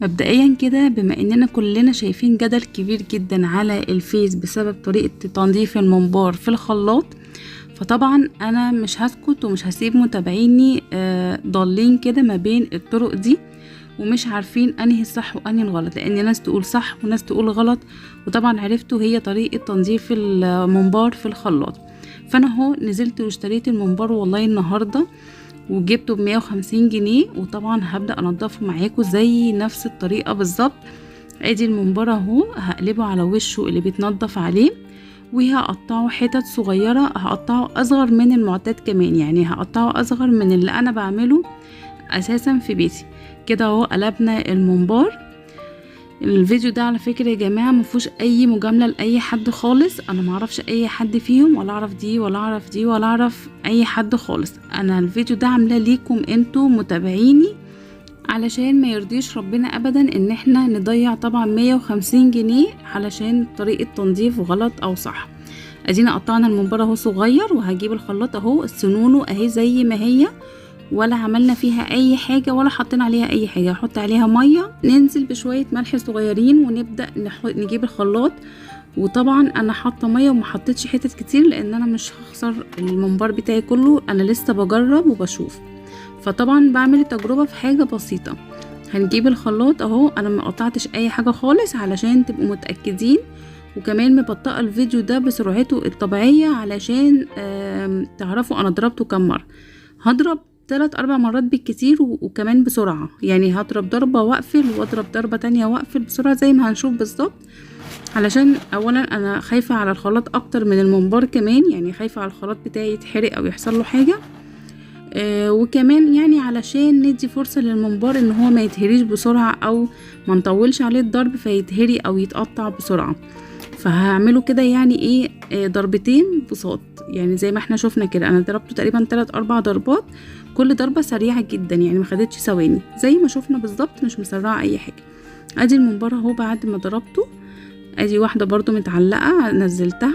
مبدئيا كده، بما اننا كلنا شايفين جدل كبير جدا على الفيس بسبب طريقة تنظيف الممبار في الخلاط، فطبعا انا مش هسكت ومش هسيب متابعيني ضالين كده ما بين الطرق دي ومش عارفين انهي الصح وانهي الغلط، لان ناس تقول صح وناس تقول غلط. وطبعا عرفتوا هي طريقة تنظيف الممبار في الخلاط. فانا اهو نزلت واشتريت الممبار والله النهارده وجبته ب150 جنيه، وطبعا هبدأ انضفه معاكم زي نفس الطريقة بالظبط. ادي الممبار اهو هقلبه على وشه اللي بيتنضف عليه، وهقطعه حتت صغيرة، هقطعه اصغر من المعتاد كمان، يعني هقطعه اصغر من اللي انا بعمله اساسا في بيتي. كده اهو قلبنا الممبار. الفيديو ده على فكرة يا جماعة مفيهوش اي مجاملة لاي حد خالص، انا معرفش اي حد فيهم ولا اعرف دي ولا اعرف دي ولا اعرف اي حد خالص. انا الفيديو ده عاملاه ليكم انتوا متابعيني، علشان ما يرضيش ربنا ابدا ان احنا نضيع طبعا 150 جنيه علشان طريقة تنظيف غلط او صح. ادينا قطعنا الممبار اهو صغير، وهجيب الخلاط اهو سنونه اهي زي ما هي، ولا عملنا فيها اي حاجة ولا حطينا عليها اي حاجة. هحط عليها مية، ننزل بشوية ملح صغيرين، ونبدأ نجيب الخلاط. وطبعا انا حاطه ميه وما حطيتش حتت كتير لان انا مش هخسر الممبار بتاعي كله، انا لسه بجرب وبشوف. فطبعا بعمل التجربه في حاجه بسيطه. هنجيب الخلاط اهو، انا ما قطعتش اي حاجه خالص علشان تبقوا متاكدين، وكمان مبطئه الفيديو ده بسرعته الطبيعيه علشان تعرفوا انا ضربته كم مره. هضرب 3-4 مرات بالكتير، وكمان بسرعه، يعني هضرب ضربه واقفل واضرب ضربه تانية واقفل بسرعه زي ما هنشوف بالظبط. علشان اولا انا خايفه على الخلاط اكتر من الممبار كمان، يعني خايفه على الخلاط بتاعي يتحرق او يحصل له حاجه. وكمان يعني علشان ندي فرصه للممبار ان هو ما يتهريش بسرعه، او ما نطولش عليه الضرب فيتهري او يتقطع بسرعه. فهعمله كده يعني ايه ضربتين بساط، يعني زي ما احنا شفنا كده انا ضربته تقريبا 3-4 ضربات، كل ضربه سريعه جدا يعني ما خدتش ثواني زي ما شفنا بالظبط، مش مسرعه اي حاجه. ادي الممبار اهو بعد ما ضربته، ادي واحدة برضو متعلقة نزلتها.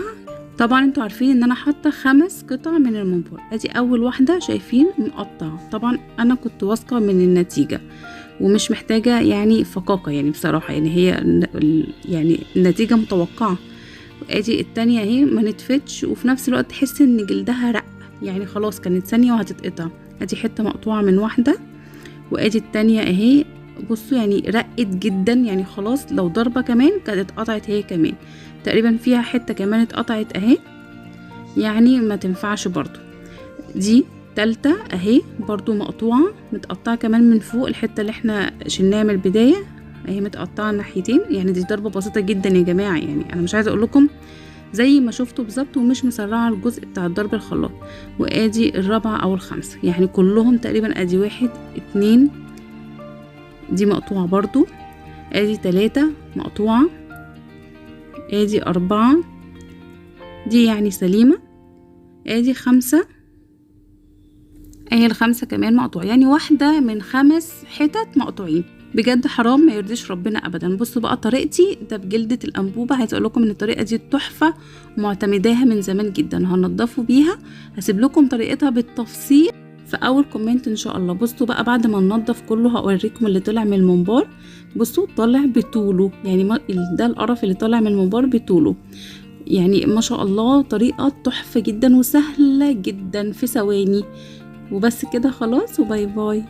طبعا انتوا عارفين ان انا حاطة 5 قطع من الممبار. ادي اول واحدة شايفين مقطعة، طبعا انا كنت واثقة من النتيجة ومش محتاجة يعني فقاقة، يعني بصراحة يعني هي يعني النتيجة متوقعة. ادي التانية اهي ما نتفتش، وفي نفس الوقت تحس ان جلدها رق، يعني خلاص كانت ثانية وهتتقطع. ادي حتة مقطوعة من واحدة، وادي التانية اهي بصوا يعني رقت جدا، يعني خلاص لو ضربة كمان كانت اتقطعت هي كمان، تقريبا فيها حتة كمان اتقطعت اهي، يعني ما تنفعش برضو. دي تالتة اهي برضو مقطوعة متقطعة كمان من فوق، الحتة اللي احنا شلناها من البداية اهي متقطعة الناحيتين. يعني دي ضربة بسيطة جدا يا جماعة، يعني انا مش عايزة اقول لكم زي ما شفتوا بالظبط، ومش مسرعة الجزء بتاع ضرب الخلاط. وادي الرابعة او الخامسة، يعني كلهم تقريبا ادي 1 2 دي مقطوعة برضو، ادي 3 مقطوعة، ادي 4 دي يعني سليمة، ادي 5 اهي ال5 كمان مقطوع، يعني واحدة من 5 حتت مقطوعين. بجد حرام ما يرضيش ربنا ابدا. بصوا بقى طريقتي ده بجلدة الانبوبة، عايزه اقول لكم ان الطريقة دي تحفة ومعتمداها من زمان جدا، هنضفوا بيها. هسيب لكم طريقتها بالتفصيل في اول كومنت ان شاء الله. بصوا بقى بعد ما ننضف كله هوريكم اللي طلع من الممبار. بصوا طالع بطوله، يعني ده القرف اللي طالع من الممبار بطوله، يعني ما شاء الله طريقة تحفة جدا وسهلة جدا في ثواني. وبس كده خلاص، وباي باي.